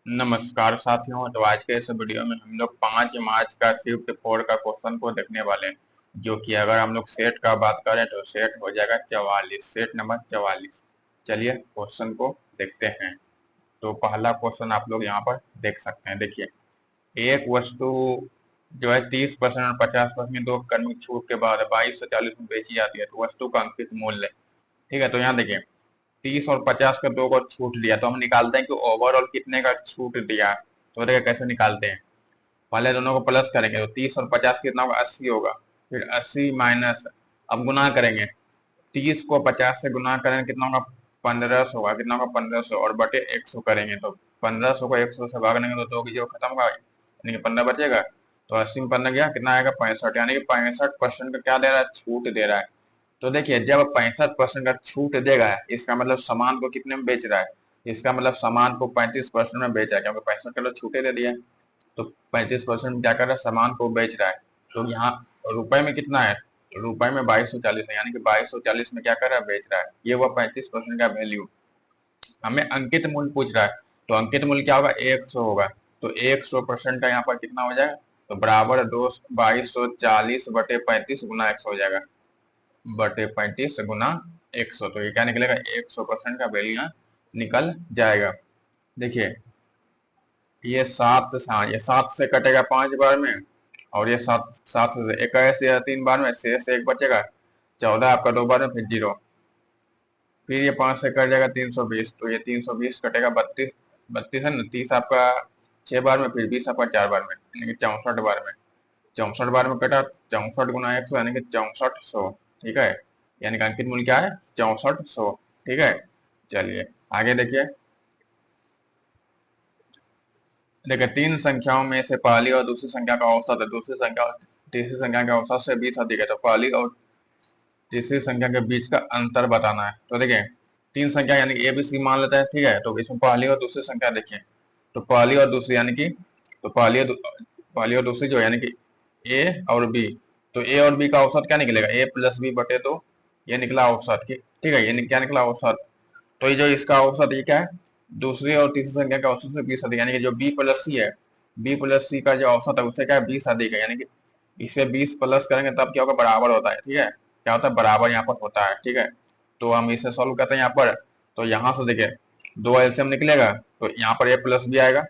नमस्कार साथियों। तो आज के इस वीडियो में हम लोग 5 मार्च का शिफ्ट 4 का क्वेश्चन को देखने वाले हैं, जो कि अगर हम लोग सेट का बात करें तो सेट हो जाएगा 44, सेट नंबर 44। चलिए क्वेश्चन को देखते हैं। तो पहला क्वेश्चन आप लोग यहाँ पर देख सकते हैं। देखिए, एक वस्तु जो है 30% और 50% दो क्रमिक छूट के बाद 2240 में बेची जाती है, तो वस्तु का अंकित मूल्य। ठीक है, तो यहाँ देखिए 30 और 50 का दो को छूट लिया, तो हम निकालते हैं कि ओवरऑल कितने का छूट दिया। तो देखिए कैसे निकालते हैं। पहले दोनों को प्लस करेंगे तो 30 और 50 कितना होगा, 80 होगा। फिर 80 माइनस, अब गुना करेंगे। 30 को 50 से गुना करेंगे कितना होगा, 1500 होगा। कितना होगा, 1500, और बटे 100 करेंगे तो 1500 को 100 से भाग देंगे तो दो की जो खत्म होगा, यानी कि 15 बचेगा। तो 80 में 15 गया, कितना आएगा, 65, यानी कि 65% का क्या दे रहा है, छूट दे रहा है। तो देखिए जब 65% का छूट देगा, इसका मतलब सामान को कितने में बेच रहा है, इसका मतलब सामान को 35% में बेचा है, क्योंकि 65 किलो छूटे दे दिया। तो 35% क्या कर रहा है, सामान को बेच रहा है। तो यहाँ रुपए में कितना है, रुपए में 2240 है, यानी कि 2240 में क्या कर रहा है, बेच रहा है। ये हुआ 35% का वैल्यू। हमें अंकित मूल्य पूछ रहा है, तो अंकित मूल्य क्या होगा, 100 होगा। तो 100% का यहाँ पर कितना हो जाएगा, तो बराबर 2240 बटे 35 गुना 100 हो जाएगा, बटे 35 गुना 100। तो ये क्या निकलेगा, 100% का वैल्यू यहाँ निकल जाएगा। देखिए ये 7, हाँ ये 7 से कटेगा 5 बार में, और ये 7 7 से 21 या 3 बार में, शेष 1 बचेगा। 14 आपका 2 बार में, फिर 0। फिर ये 5 से कट जाएगा 320, तो ये 320 कटेगा 32, 32 है ना। 30 आपका 6 बार में, फिर 20 आपका 4 बार में, यानी कि 64 बार में। 64 बार में कटा, 64 गुना 100 यानी कि 6400। ठीक है, यानी कि अंकित मूल्य क्या है, 6400। ठीक है, चलिए आगे देखिए। देखिए तीन संख्याओं में से पहली और दूसरी संख्या का औसत है, दूसरी संख्या और तीसरी संख्या के औसत से 20 अधिक है, तो पहली और तीसरी संख्या के बीच का अंतर बताना है। तो देखिए तीन संख्या यानी कि ए बी सी मान लेते हैं। ठीक है, तो इसमें पहली और दूसरी संख्या देखिए, तो पहली और दूसरी यानी कि, तो पहली और दूसरी जो यानी कि ए और बी, तो ए और बी का औसत क्या निकलेगा, ए प्लस बी बटे, तो ये निकला औसत। ठीक है, ये क्या निकला, औसत। तो ये जो इसका औसत ये क्या है, दूसरी और तीसरी संख्या का औसत से 20 अधिक, यानी कि जो बी प्लस सी है, बी प्लस सी का जो औसत है उससे क्या है, 20 अधिक है, यानी कि इसे 20 प्लस करेंगे तब क्या होगा, बराबर होता है। ठीक है, क्या होता है, बराबर यहाँ पर होता है। ठीक है, तो हम इसे सॉल्व करते हैं यहाँ पर। तो यहाँ से देखिए दो एलसीएम निकलेगा, तो यहाँ पर ए प्लस बी आएगा,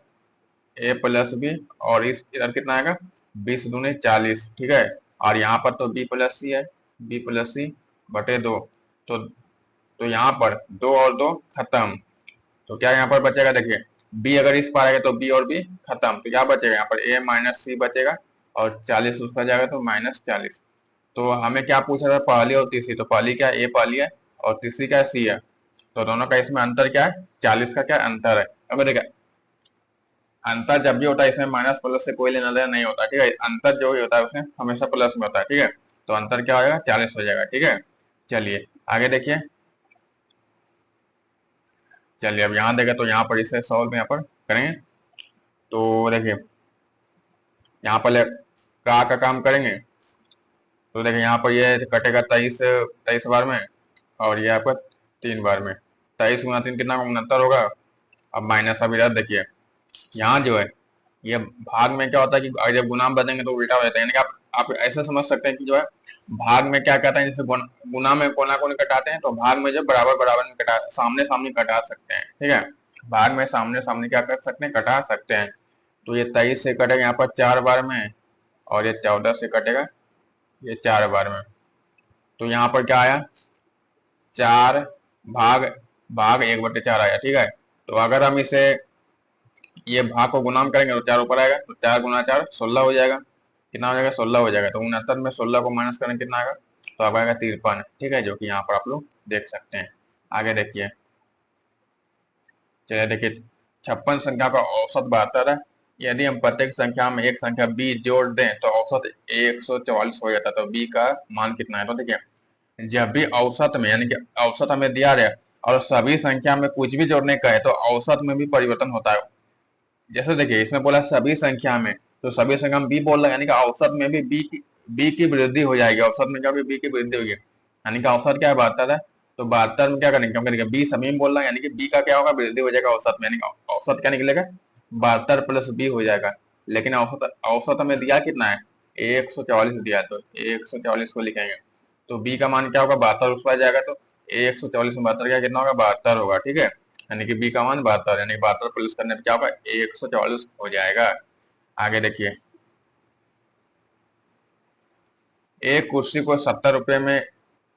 ए प्लस बी, और इस इधर कितना आएगा, 20 दूनी 40। ठीक है, और यहाँ पर तो बी प्लस सी है, बी प्लस सी बटे 2। तो यहाँ पर 2 और 2 खत्म, तो क्या यहाँ पर बचेगा, देखिए बी अगर इस पर आएगा तो बी और बी खत्म, तो क्या बचेगा यहाँ पर, ए माइनस सी बचेगा, और 40 उसका जाएगा तो -40। तो हमें क्या पूछा था, पहली और तीसरी, तो पहली क्या है, ए पहली है, और तीसरी क्या है, सी है। तो दोनों का इसमें अंतर क्या है, 40 का क्या अंतर है। अब देखिए अंतर जब भी होता है इसमें माइनस प्लस से कोई लेना देना नहीं होता। ठीक है, अंतर जो भी होता है उसमें हमेशा प्लस में होता है। ठीक है, तो अंतर क्या हो जाएगा, 40 हो जाएगा। ठीक है, चलिए आगे देखिए। चलिए अब यहाँ देखें, तो यहाँ पर इसे सॉल्व यहाँ पर करेंगे। तो देखिए यहाँ पर का काम करेंगे, तो देखिए यहाँ पर ये कटेगा 23 23 बार में, और ये आपका 3 बार में। 23 गुना 3 कितना, 69 होगा। अब माइनस, अब इधर देखिए यहाँ जो है ये भाग में क्या होता है कि जब गुना में बदलेंगे तो उल्टा हो जाता है, यानी कि आप ऐसा समझ सकते हैं कि जो है भाग में क्या कहते हैं, जैसे गुना में कोना कोने कटाते हैं, तो भाग में जो बराबर बराबर में कटा, सामने सामने कटा सकते हैं। ठीक है, भाग में सामने सामने क्या कर सकते हैं, कटा सकते हैं। तो ये 23 से कटेगा यहाँ पर 4 बार में, और ये 14 से कटेगा ये 4 बार में। तो यहाँ पर क्या आया, 4 भाग भाग 1/4 आया। ठीक है, तो अगर हम इसे ये भाग को गुना में करेंगे तो 4 ऊपर आएगा, तो 4 गुना 4 16 हो जाएगा। कितना हो जाएगा, 16 हो जाएगा। तो 69 में 16 को माइनस करें कितना आएगा, तो अब आएगा 53। ठीक है, जो कि यहाँ पर आप लोग देख सकते हैं। आगे देखिए, चलिए देखिए 56 संख्या का औसत 72 है। यदि हम प्रत्येक संख्या में एक संख्या b जोड़ दें तो औसत 144 हो जाता है, तो b का मान कितना है। तो देखिए जब भी औसत में, यानी कि औसत हमें दिया है और सभी संख्या में कुछ भी जोड़ने का है, तो औसत में भी परिवर्तन होता है। जैसे देखिए इसमें बोला सभी संख्या में, तो सभी संख्या में बी बोल रहा है, यानी कि औसत में भी बी की वृद्धि हो जाएगी। औसत में क्या होगी, बी की वृद्धि होगी, यानी कि औसत क्या है, 72 है। तो 72 में क्या करेंगे, क्योंकि बी सभी में बोल रहा है, यानी कि बी का क्या होगा, वृद्धि हो जाएगा औसत में, यानी कि औसत क्या निकलेगा, 72 प्लस बी हो जाएगा। लेकिन औसत औसत हमें दिया कितना है, 144 दिया, तो 144 को लिखेंगे। तो बी का मान क्या होगा, 72 उसका जाएगा, तो 144 में 72 क्या कितना होगा, 72 होगा। ठीक है, यानी कि बी का मान 72, यानी 72 प्लस करने पर क्या होगा, 144 हो जाएगा। आगे देखिए, एक कुर्सी को 70 रुपए में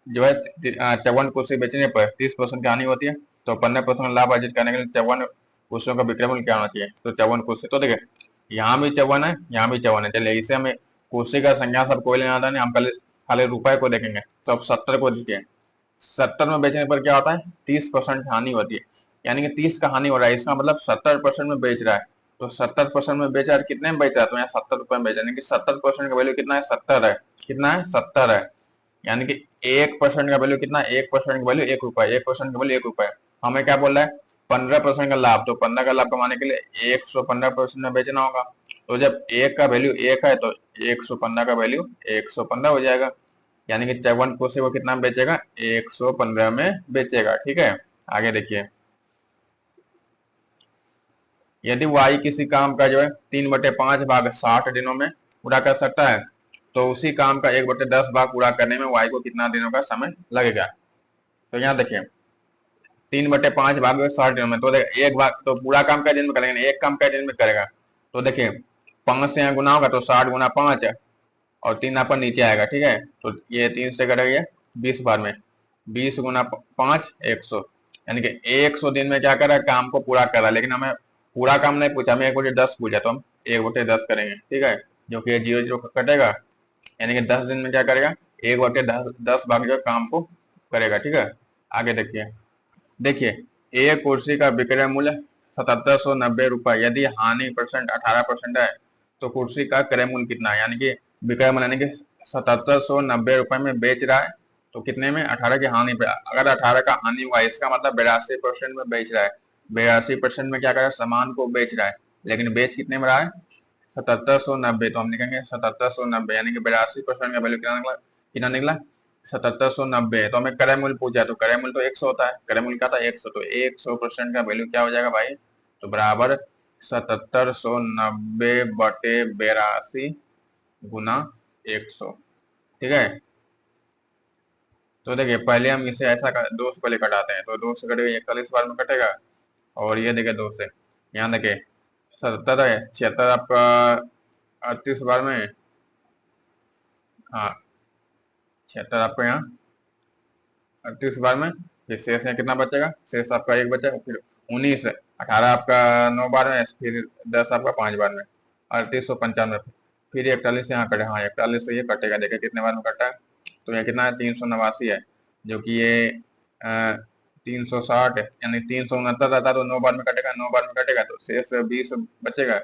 जो है 54 कुर्सी बेचने पर 30% की हानि होती है। तो 15% लाभ अर्जित करने के लिए 54 कुर्सियों का विक्रय मूल्य क्या होना चाहिए। तो 54 कुर्सी, तो देखिए यहाँ भी 54 है, यहाँ भी 54 है। चलिए इसे हमें कुर्सी का संज्ञा सब कोई लेना आता नहीं, हम खाली खाली रुपए को देखेंगे। तो अब 70 को देखिए, 70 में बेचने पर क्या होता है, 30% हानि होती है, यानी कि 30 का हानि हो रहा है। इसका मतलब 70% में बेच रहा है, तो 70% में बेच रहा है, कितने में बेच रहा है, तो यहाँ 70 रुपए में बेच रहा है, यानी कि 70% का वैल्यू कितना है, 70 है। कितना है, 70 है। यानी कि 1% का वैल्यू कितना है, 1% का वैल्यू 1 रुपए, 1% का वैल्यू 1 रुपए। हमें क्या बोल रहा है, 15% का लाभ, तो 15 का लाभ कमाने के लिए 115% में बेचना होगा। तो जब एक का वैल्यू 1 है, तो 115 का वैल्यू 115 हो जाएगा, यानी कि 54 कुर्सी को कितना में बेचेगा, 115 में बेचेगा। ठीक है, आगे देखिए, यदि वाई किसी काम का जो है 3/5 भाग 60 दिनों में पूरा कर सकता है, तो उसी काम का 1/10 भाग पूरा करने में वाई को कितना दिनों का समय लगेगा। तो यहाँ देखिए 3/5 भाग 60 दिनों में, तो देखिए एक भाग तो पूरा काम कै दिन में करेंगे, एक काम कै दिन में करेगा। तो देखिए 5 से यहाँ गुना होगा, तो 60 × 5 है, और 3 आपका नीचे आएगा। ठीक है, तो ये 3 से कटेगा 20 बार में, 20 × 5 100, यानी कि 100 दिन में क्या कर रहा है, काम को पूरा कर रहा है। लेकिन हमें पूरा काम नहीं पूछा, हमें 1/10 पूछा, तो हम 1/10 करेंगे। ठीक है, जो कि 0 0 कटेगा, यानी कि 10 दिन में क्या करेगा, 1/10 भाग जो काम को करेगा। ठीक है, आगे देखिए, देखिए एक कुर्सी का विक्रय मूल्य 7790 रुपए, यदि हानि परसेंट 18% है, तो कुर्सी का क्रय मूल्य कितना है, यानी कि विक्रय मूल्य यानी कि 7790 रुपए में बेच रहा है, तो कितने में, 18 की हानि पे। अगर 18 का हानि हुआ, इसका मतलब 82% में बेच रहा है, 82% में क्या कर रहा है, सामान को बेच रहा है, लेकिन बेच कितने में रहा है, 7790। तो हम लिखेंगे 7790, यानी कि 82% का वैल्यू कितना निकला, कितना निकला, 7790। तो हमें क्रय मूल्य पूछा, तो क्रय मूल्य तो 100 होता है, क्रय मूल्य क्या था, 100, तो 100% का वैल्यू क्या हो जाएगा भाई, तो बराबर 7790/82 ठीक है। तो देखिए पहले हम इसे ऐसा 2 से पहले कटाते हैं, तो 2 से कटेगा 41 बार में कटेगा, और ये देखिए 2 से, यहाँ देखिए 77 है, 76 आपका 38 बार में, हाँ 76 आपका यहाँ 38 बार में, फिर शेष में कितना बचेगा, शेष आपका 1 बचेगा, फिर 19 है, 18 आपका 9 बार में, फिर 10 आपका 5 बार में, 3895, फिर 41 यहाँ कटे, हाँ 41 से ये कटेगा, देखिए कितने बार में कटा है, तो ये कितना है, 389 है, जो कि ये 360 है, यानी 369 रहता, तो 9 बार में कटेगा, 9 बार में कटेगा, तो शेष 20 बचेगा,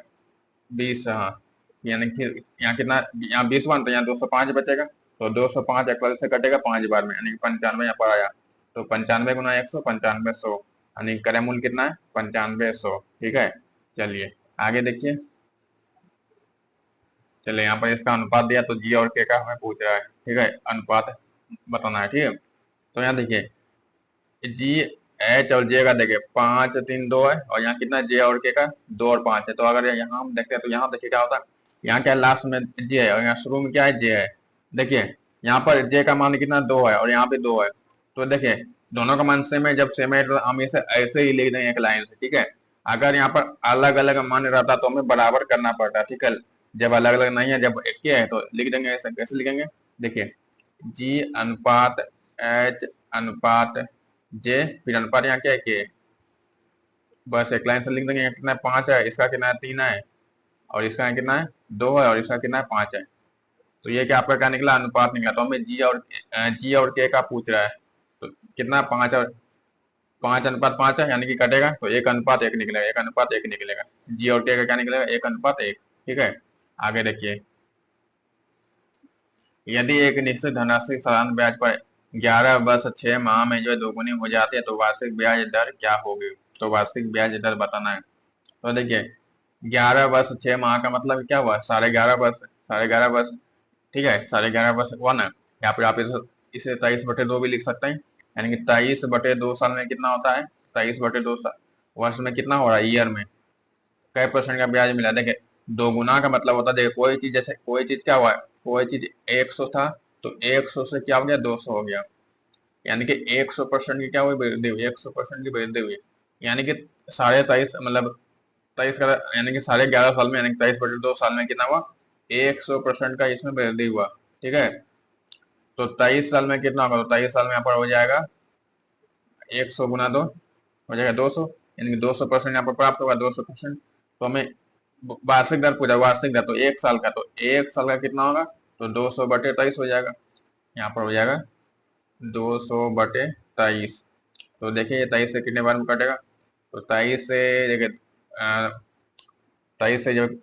20, हाँ, यानी फिर यहाँ कितना, यहाँ 20 बार, तो यहाँ 205 बचेगा, तो 205 41 से कटेगा 5 बार में, यानी कि 95 यहाँ पर आया, तो 95 × 100, 9500, यानी क्रय मूल्य कितना है, 9500। ठीक है, चलिए आगे देखिए, चलिए यहाँ पर इसका अनुपात दिया, तो जी और के का हमें पूछ रहा है। ठीक है, अनुपात बताना है। ठीक है, तो यहाँ देखिए जी एच और जे का देखिए 5 3 2 है, और यहाँ कितना जे और के का 2 और 5 है। तो अगर यहाँ हम देखते हैं, तो यहाँ देखिए क्या होता है, यहाँ क्या लास्ट में जे है, और यहाँ शुरू में क्या है, जे है। देखिए यहाँ पर जे का मान कितना 2 है, और यहाँ पे 2 है, तो देखिए दोनों का मान सेम है, जब सेम है तो हम इसे ऐसे ही लिख देंगे एक लाइन से। ठीक है, अगर यहाँ पर अलग अलग मान रहता तो हमें बराबर करना पड़ता। ठीक है, जब अलग अलग नहीं है, जब एक ही है, तो लिख देंगे ऐसे। कैसे लिखेंगे, देखिए जी अनुपात एच अनुपात जे, फिर अनुपात यहाँ क्या है के, बस एक लाइन से लिख देंगे। कितना है, 5 है, इसका कितना है, 3 है, और इसका कितना है, 2 है, और इसका कितना है, 5 है। तो ये क्या आपका क्या निकला, अनुपात निकला। तो हमें जी और के का पूछ रहा है, तो कितना 5 और 5 अनुपात 5 है, यानी कि कटेगा, तो 1:1 निकलेगा, 1:1 निकलेगा। जी और के का क्या निकलेगा, 1:1। ठीक है, आगे देखिए, यदि एक निश्चित धनराशि साधारण ब्याज पर 11 वर्ष 6 माह में जो दोगुनी हो जाती है, तो वार्षिक ब्याज दर क्या होगी। तो वार्षिक ब्याज दर बताना है। तो देखिए 11 वर्ष 6 माह का मतलब क्या हुआ, 11.5 वर्ष, 11.5 वर्ष। ठीक है, 11.5 वर्ष हुआ ना। यहाँ पे आप इसे 23/2 भी लिख सकते हैं, यानी कि 23/2 साल में कितना होता है, 23/2 वर्ष में कितना हो रहा है, ईयर में, कई परसेंट का ब्याज मिला। देखिए, दो गुना का मतलब होता है, देखिए कोई चीज, जैसे कोई चीज क्या हुआ, कोई चीज 100 था तो 100 से क्या हो गया, 200 हो गया, यानी कि 100% की क्या हुई, वृद्धि हुई, 100% की वृद्धि हुई। यानी कि 23.5 मतलब 23 का, यानी कि 11.5 साल में, यानी कि 23/2 साल में कितना हुआ, 100% का इसमें वृद्धि हुआ। ठीक है, तो 23 साल में कितना होगा, तो 23 साल में यहाँ पर हो जाएगा 100 × 2 हो जाएगा 200, यानी कि 200% यहाँ पर प्राप्त होगा, 200%। तो हमें वार्षिक दर पूछा, वार्षिक दर तो 1 साल का, तो 1 साल का कितना होगा, तो 200/23 हो जाएगा, यहाँ पर हो जाएगा 200/23। तो देखिए 23 से कितने बार में कटेगा, तो 23 से देखिए 23 से जब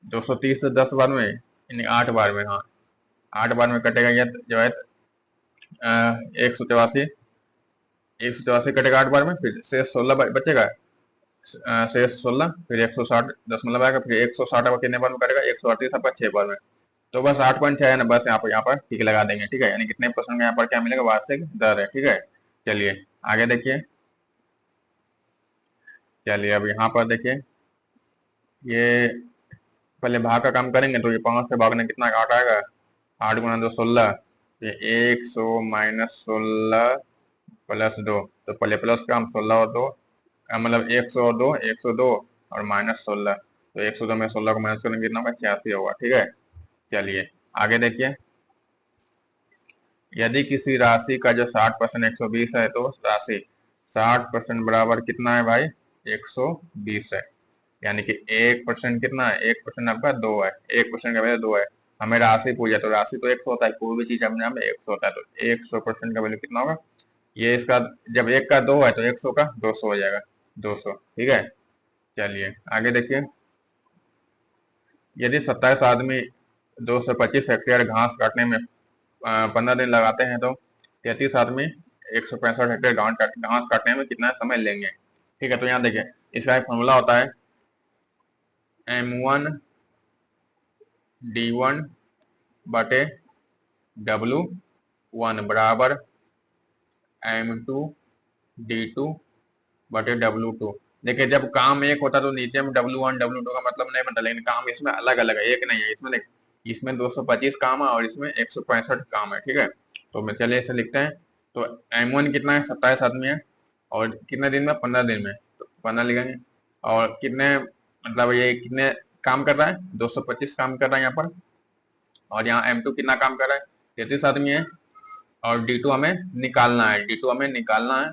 230 से 10 बार में, यानी 8 बार में, हाँ 8 बार में कटेगा, यह जो है 183, 183 कटेगा 8 बार में, फिर शेष 16 बचेगा, शेष 16, फिर 160 दशमलव आएगा, फिर 160 आपका कितने बार में कटेगा, 138 आपका 6 बार में। तो बस 8.6 है ना, बस यहाँ पर टिक लगा देंगे। ठीक है, यानी कितने परसेंट का यहाँ पर क्या मिलेगा, वार्षिक दर है। ठीक है, चलिए आगे देखिए। चलिए अब यहाँ पर देखिए, ये पहले भाग का काम करेंगे, तो ये 5 से भागने कितना 8 आएगा, 8 × 2 16, ये 100 - 16 +2, तो पहले प्लस का हम 16 और 2, मतलब 102, 102 और -16, तो 102 में 16 को माइनस करेंगे कितना होगा, 86 होगा। ठीक है, चलिए आगे देखिए। यदि किसी राशि का जो 60% 120 है, तो राशि 60% बराबर कितना है भाई, 120 है। यानी कि 1% कितना है, 1% आपका 2 है, 1% का वैल्यू 2 है। हमें राशि पूछा, तो राशि तो 100 होता है, कोई भी चीज अपने आप में 100 होता है, तो 100% का वैल्यू कितना होगा, ये इसका, जब 1 का 2 है तो 100 का 200 हो जाएगा, 200। ठीक है, चलिए आगे देखिए। यदि 27 आदमी 225 हेक्टेयर घास काटने में 15 दिन लगाते हैं, तो 33 आदमी 165 हेक्टेयर घास काटने में कितना समय लेंगे। ठीक है, तो यहाँ देखिए, इसका एक फॉर्मूला होता है, M1D1/W1 बराबर M2D2/W2। देखिए, जब काम एक होता तो नीचे में W1 W2 का मतलब नहीं बनता, लेकिन काम इसमें अलग अलग है, एक नहीं है इसमें। देख, इसमें 225 काम है और इसमें 165 काम है। ठीक है, तो मैं चलिए इसे लिखते हैं। तो M1 कितना है, 27 आदमी है, और कितने दिन में, 15 दिन में, तो 15 लिखेंगे। और कितने, मतलब ये कितने काम कर रहा है, 225 काम कर रहा है यहाँ पर। और यहाँ M2 कितना काम कर रहा है, 33 आदमी है, और D2 हमें निकालना है, D2 हमें निकालना है,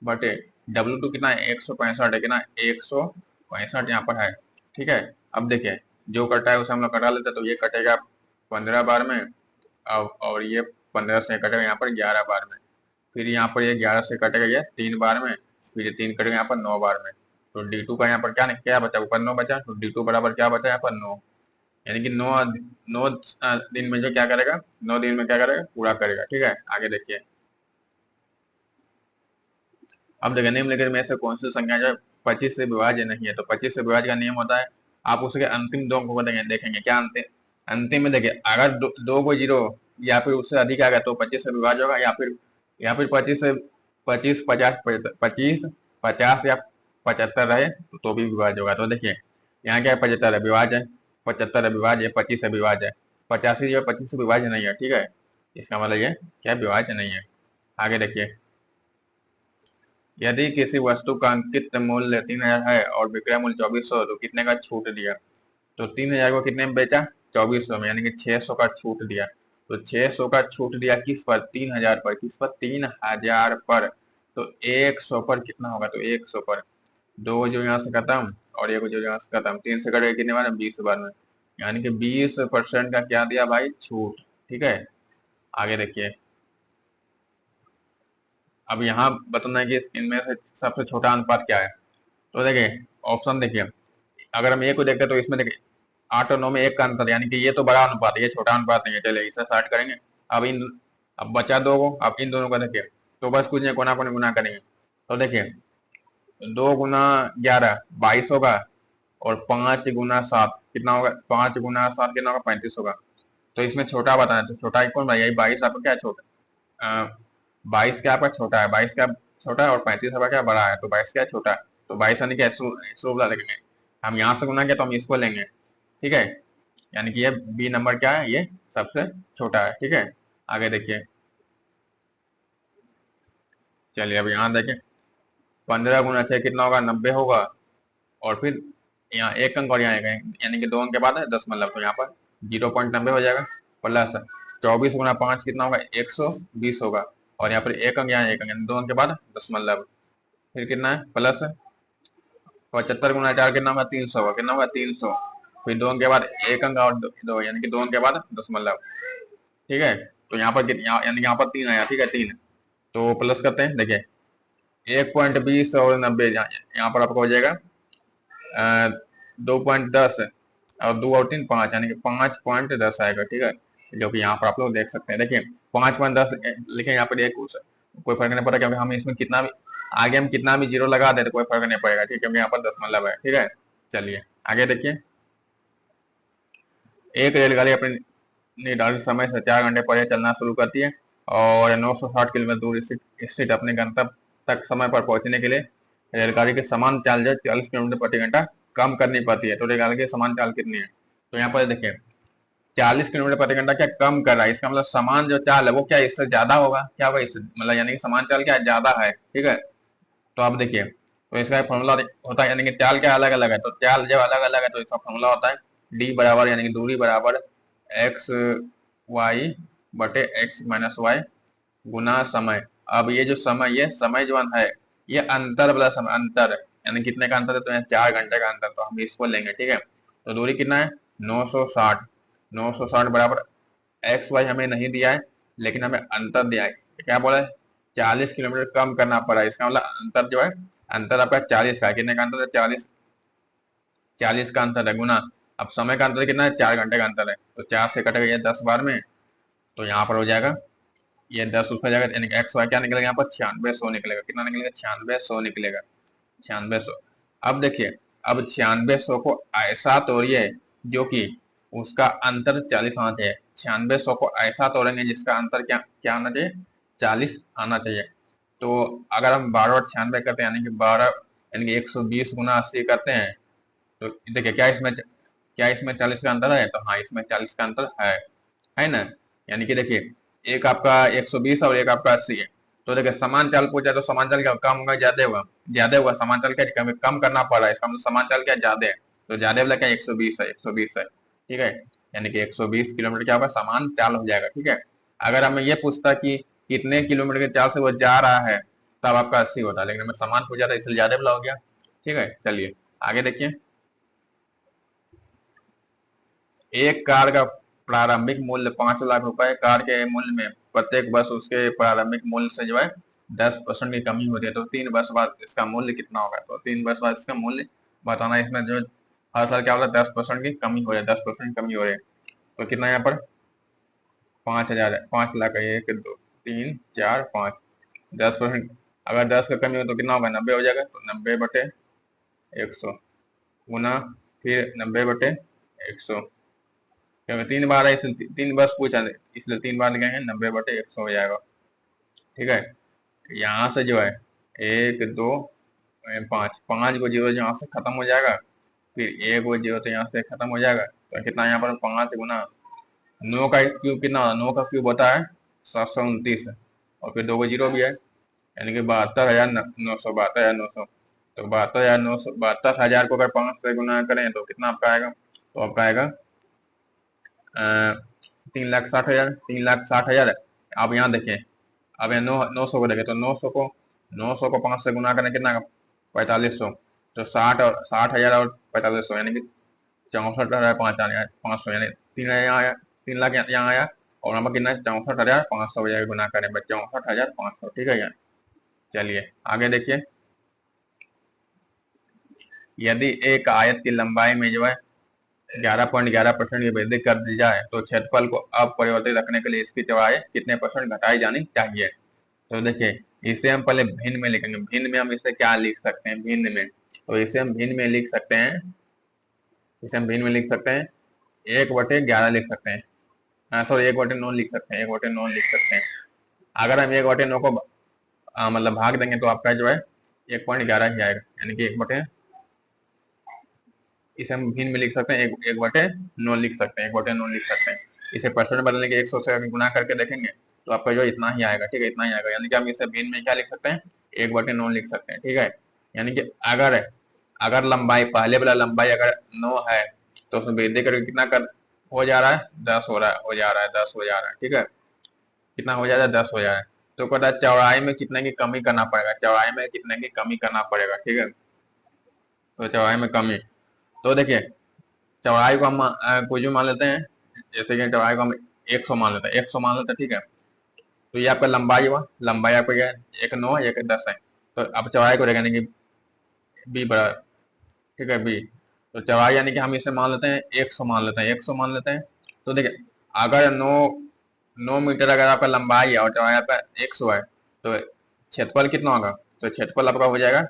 बटे W2 कितना है, 165 है, कितना 165 यहाँ पर है। ठीक है, अब देखिए, जो कटा है उसे हम लोग कटा लेते हैं, तो ये कटेगा 15 बार में, और ये 15 से कटेगा यहाँ पर 11 बार में, फिर यहाँ पर ये 11 से कटेगा ये 3 बार में, फिर ये 3 कटेगा यहाँ पर 9 बार में। तो D2 का यहाँ पर क्या क्या बचा, ऊपर 9 बचा, तो D2 बराबर क्या बचा यहाँ पर 9, यानी कि 9 दिन में जो क्या करेगा, 9 दिन में क्या करेगा, पूरा करेगा। ठीक है, आगे देखिए। अब देखिए, निम्नलिखित में से कौन सी संख्या जो 25 से विभाज्य नहीं है, तो 25 से विभाज्य का नियम होता है, आप उसके अंतिम दो अंकों को देखेंगे क्या अंतिम, अंतिम में देखिए, अगर दो को जीरो या फिर उससे अधिक आ गया तो 25 से विभाज्य होगा, या फिर 25 से 25 50 25 50 या 75 रहे तो भी विभाज्य होगा। तो देखिए, यहाँ क्या है, 75 है विभाज्य है, 75 है विभाज्य है, 25 है विभाज्य है, 85 जो 25 से विभाज्य नहीं है। ठीक है, इसका मतलब ये क्या, विभाज्य नहीं है। आगे देखिए। यदि किसी वस्तु का अंकित मूल्य 3000 है और विक्रय मूल्य 2400, तो कितने का छूट दिया, तो 3000 को कितने में बेचा, 2400 में, यानी कि 600 का छूट दिया। तो 600 का छूट दिया किस पर, 3000 पर, किस पर, 3000 पर। तो 100 पर कितना होगा, तो 100 पर दो जो यहाँ से खत्म और एक जो यहाँ से खत्म, 3 से कटेगा कितने बार में, 20 बार में, यानी कि 20% का क्या दिया भाई, छूट। ठीक है, आगे देखिए। अब यहाँ बताना है कि इनमें से सबसे छोटा अनुपात क्या है। तो देखिए, ऑप्शन देखिए, अगर हम ए को देखते हैं तो इसमें देखिए 8 और 9 में 1 का अंतर, यानी कि ये तो बड़ा अनुपात है, ये छोटा अनुपात नहीं है। चलिए इसे स्टार्ट करेंगे। अब बचा दो को, अब इन दोनों को देखिए, तो बस कुछ नहीं, कोना कोने गुना करेंगे। तो देखिए, 2 × 11 22 होगा, और 5 × 7 कितना होगा, 5 × 7 कितना होगा, 35 होगा। तो इसमें छोटा बताना है, तो छोटा कौन भाई, यही 22 आपका क्या छोटा, 22 क्या आपका छोटा है, 22 क्या छोटा है, और 35 आपका क्या बड़ा है, तो 22 क्या छोटा है, तो 22 यानी कि शुभ लिखेंगे। हम यहाँ से गुना किया तो हम इसको लेंगे, ठीक है। यानी कि ये बी नंबर क्या है, ये सबसे छोटा है, ठीक है। आगे देखिए, चलिए अब यहाँ देखें, 15 गुना 6 कितना होगा, 90 होगा। और फिर यहाँ एक अंक और यहाँ एक अंक, यानी कि 2 अंक के बाद है 10, तो यहाँ पर 0.90 हो जाएगा। प्लस 24 गुना 5 कितना होगा, 120 होगा। और यहाँ पर एक अंक, यहाँ एक अंक, यानी 2 अंक के बाद 10, फिर कितना है, प्लस 75 गुना 4 कितना होगा, 300 होगा। कितना होगा, 300। फिर 2 अंक के बाद एक अंक और दो, यानी कि 2 अंक के बाद 10, ठीक है। तो यहाँ पर यानी यहाँ पर 3 आया, ठीक है, 3। तो प्लस करते हैं, देखिए 1.20 और 90, यहाँ पर आपको हो जाएगा 2.10 और 2 और 3 5, यानी कि 5.10 आएगा, ठीक है। जो कि यहाँ पर आप लोग देख सकते हैं, देखिए 5.10 लिखे यहाँ पर, एक कोई फर्क नहीं पड़ता, क्योंकि हम इसमें कितना भी आगे हम कितना भी जीरो लगा दे तो कोई फर्क नहीं पड़ेगा, ठीक है, क्योंकि यहाँ पर 10 है, ठीक है। चलिए आगे देखिए, एक रेलगाड़ी अपने निर्धारित समय से 4 घंटे पहले चलना शुरू करती है और 960 किलोमीटर दूर स्थित अपने गंतव्य तक समय पर पहुंचने के लिए रेलगाड़ी की समान चाल जो 40 किलोमीटर प्रति घंटा कम करनी पड़ती है। तो रेलगाड़ी की समान चाल कितनी है, तो यहाँ पर देखिए 40 किलोमीटर प्रति घंटा क्या कम कर रहा है, इसका मतलब समान जो चाल है वो क्या इससे ज्यादा होगा, क्या होगा इससे, मतलब यानी कि समान चाल क्या ज्यादा है, ठीक है। तो आप देखिए, तो इसका फॉर्मूला होता है, यानी कि चाल क्या अलग अलग है, तो चाल जब अलग अलग है तो इसका फॉर्मूला होता है डी बराबर, यानी कि दूरी बराबर एक्स वाई बटे एक्स माइनस वाई गुना समय। अब ये जो समय, ये समय जो है ये अंतर वाला समय, अंतर यानी कितने का अंतर है, तो यहाँ 4 घंटे का अंतर, तो हम इसको लेंगे, ठीक है। तो दूरी कितना है, 960। 960 बराबर एक्स वाई हमें नहीं दिया है, लेकिन हमें अंतर दिया है, क्या बोला है, 40 किलोमीटर कम करना पड़ा है। इसका मतलब अंतर जो है, अंतर आपका 40 का है, कितने का अंतर है, 40। 40 का अंतर है गुना, अब समय का अंतर कितना है, 4 घंटे का अंतर है, तो 4 से कटेगा ये 10 बार में, तो यहाँ पर हो जाएगा ये 10 उसमें जाएगा, यानी एक्स वाई क्या निकलेगा, यहाँ पर 9600 निकलेगा। कितना निकलेगा, 9600 निकलेगा, 9600। अब देखिए, अब 9600 को ऐसा तोड़िए जो कि उसका अंतर 40 आना चाहिए। 9600 को ऐसा तोड़ेंगे जिसका अंतर क्या क्या आना चाहिए, 40 आना चाहिए। तो अगर हम 12 और 96 करते हैं, यानी कि 12, यानी कि 120 गुना 80 करते हैं, तो देखिए क्या इसमें 40 का अंतर है, तो हाँ इसमें 40 का अंतर है ना। यानी कि देखिए एक आपका 120 और एक आपका 80 है। तो देखिए समान चाल पूछा तो समान चाल क्या कम होगा ज्यादा होगा, ज्यादा होगा, समान चाल क्या कम करना पड़ रहा है, इसका मतलब समान चाल क्या ज्यादा है, तो ज्यादा वाला क्या 120 है, 120 है, ठीक है। यानी कि 120 किलोमीटर क्या होगा, समान चाल हो जाएगा, ठीक है। अगर हमें ये पूछता कि कितने किलोमीटर के चाल से वो जा रहा है, तब आपका 80 होता, लेकिन हमें समान पूछा था इसलिए ज्यादा वाला हो गया, ठीक है। चलिए आगे देखिए, एक कार का प्रारंभिक मूल्य 5 लाख रुपए, कार के मूल्य में प्रत्येक वर्ष उसके प्रारंभिक मूल्य से जो है 10% की कमी होती है, तो 3 वर्ष बाद इसका मूल्य कितना होगा, तो 3 वर्ष बाद इसका मूल्य बताना है। इसमें जो हर साल क्या होता है, 10% की कमी हो रही है, 10% कमी हो रही है, तो कितना यहाँ पर 5,000 है, 5 लाख है, 1 2 3 4 5, 10%। अगर 10 का कमी हो तो कितना होगा, 90 हो जाएगा, तो 90/100 गुना फिर 90/100, क्योंकि 3 बार है इसलिए 3 वर्ष पूछा है, इसलिए 3 बार लिखेंगे, 90/100 हो जाएगा, ठीक है। यहाँ से जो है 1 2 5, 5 को 0 यहाँ से खत्म हो जाएगा, फिर 1 को 0 तो यहाँ से खत्म हो जाएगा, तो कितना यहाँ पर 5 गुना 9 का क्यूब, कितना 9 का क्यूब होता है 729, और फिर 2 को 0 भी है, यानी कि 72,900, 72,900। तो 72,900, 72,000 को अगर 5 से गुना करें तो कितना आपका आएगा, तो आपका आएगा 3,60,000, 3,60,000। आप यहाँ देखें, अब यहाँ 900 को देखें, तो 900 को 5 से गुना करें कितना, 4500, तो 60,000 और 4500, यानी कि 64,500, यानी 3,000 यहाँ आया, 3 लाख यहाँ आया, और यहाँ पर कितना 64,500 हो जाएगा, गुना करें 64,500, ठीक है यार। चलिए आगे देखिए, यदि एक आयत की लंबाई में जो है 11.11% की वृद्धि कर दी जाए तो क्षेत्रफल को अपरिवर्तित रखने के लिए इसकी चौड़ाई कितने % घटाई जानी चाहिए। तो देखिए इसे हम पहले भिन्न में लिखेंगे, भिन्न में हम इसे क्या लिख सकते हैं, भिन्न में, तो इसे हम भिन्न में लिख सकते हैं, इसे हम भिन्न में लिख सकते हैं 1/11 लिख सकते हैं, हाँ सॉरी 1/9 लिख सकते हैं, 1/9 लिख सकते हैं। अगर हम 1/9 को मतलब भाग देंगे तो आपका जो है 1.11 ही आएगा, यानी कि 1/, इसे हम भिन्न में लिख सकते हैं, एक बटे नौ लिख सकते हैं, 1/9 लिख सकते हैं। इसे परसेंट बदलने के 100 से अगर गुना करके देखेंगे तो आपका जो इतना ही आएगा, ठीक है, इतना ही आएगा। यानी कि हम इसे भिन्न में क्या लिख सकते हैं, 1/9 लिख सकते हैं, ठीक है। यानी कि अगर अगर लंबाई, पहले वाला लंबाई अगर 9 है तो उसमें वृद्धि करके कितना कर हो जा रहा है, 10 हो जा रहा है, 10 हो जा रहा है, ठीक है। कितना हो जाएगा, 10 हो जाएगा। तो कहता है चौड़ाई में कितने की कमी करना पड़ेगा, चौड़ाई में कितने की कमी करना पड़ेगा, ठीक है। तो चौड़ाई में कमी, तो देखिए चौड़ाई को हम कुछ भी मान लेते हैं, जैसे कि चौड़ाई को हम 100 मान लेते हैं, 100 मान लेते हैं, ठीक है। तो ये आपका लंबाई हुआ, लंबाई आपका क्या है, एक 9 है, एक 10 है। तो अब चौड़ाई को रहेगा कि बी बड़ा, ठीक है, बी। तो चौड़ाई यानी कि हम इसे मान लेते हैं 100 मान लेते हैं, 100 मान लेते हैं। तो देखिए अगर 9 मीटर अगर आपका लंबाई है और चौड़ाई आपका 100 है, तो क्षेत्रफल कितना होगा, तो क्षेत्रफल आपका हो जाएगा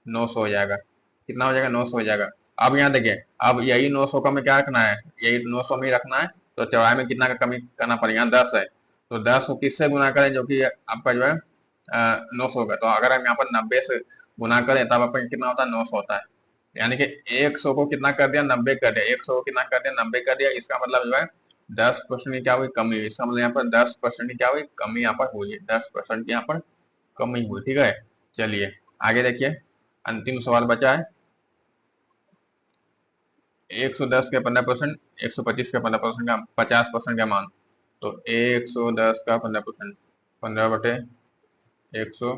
900 हो जाएगा। कितना हो जाएगा, 900 हो जाएगा। अब यहाँ देखिए, अब यही 900 का में क्या रखना है, यही 900 में ही रखना है। तो चौड़ाई में कितना का कमी करना पड़ेगा, यहाँ 10 है, तो 10 को किससे गुना करें, जो कि आपका जो है 900 का। तो अगर हम यहाँ पर 90 से गुना करें तब आपका कितना होता है, 900 होता है। यानी कि 100 को कितना कर दिया, 90 कर दिया, 100 को कितना कर दिया, 90 कर दिया। इसका मतलब जो है 10% की क्या हुई, कमी हुई। इसका मतलब यहाँ पर 10% की क्या हुई, कमी यहाँ पर हुई है, 10% की यहाँ पर कमी हुई, ठीक है। चलिए आगे देखिए, अंतिम सवाल बचा है। 110 के 15%, 125 के 15% का 50% का मान। तो 110 का 15%, 15/100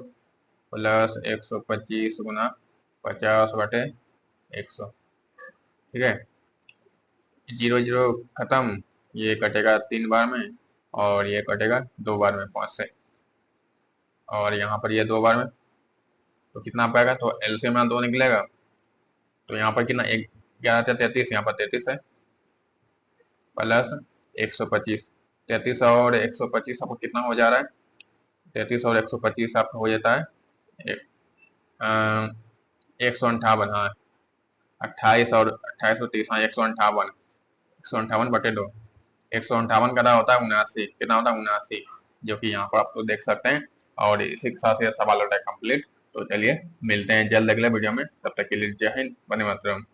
प्लस 125 गुना 50/100, ठीक है। 0 0 खत्म, ये कटेगा 3 बार में और ये कटेगा 2 बार में 5 से, और यहाँ पर ये 2 बार में। तो कितना पाएगा, तो एलसीएम में 2 निकलेगा। तो यहाँ पर कितना, एक 11 यहाँ पर 33 है, प्लस 125, 33 और 125 आपको कितना हो जा रहा है, 33 और 125 आपका हो जाता है 158। हाँ 28 और 28 हाँ 158, 158/2, 158 का ना होता है 79, कितना होता है 79, जो कि यहाँ पर आप लोग देख सकते हैं। और इसी के साथ ये सवाल होता है कंप्लीट। तो चलिए मिलते हैं जल्द अगले वीडियो में, तब तक के लिए जय हिंद, वंदे मातरम।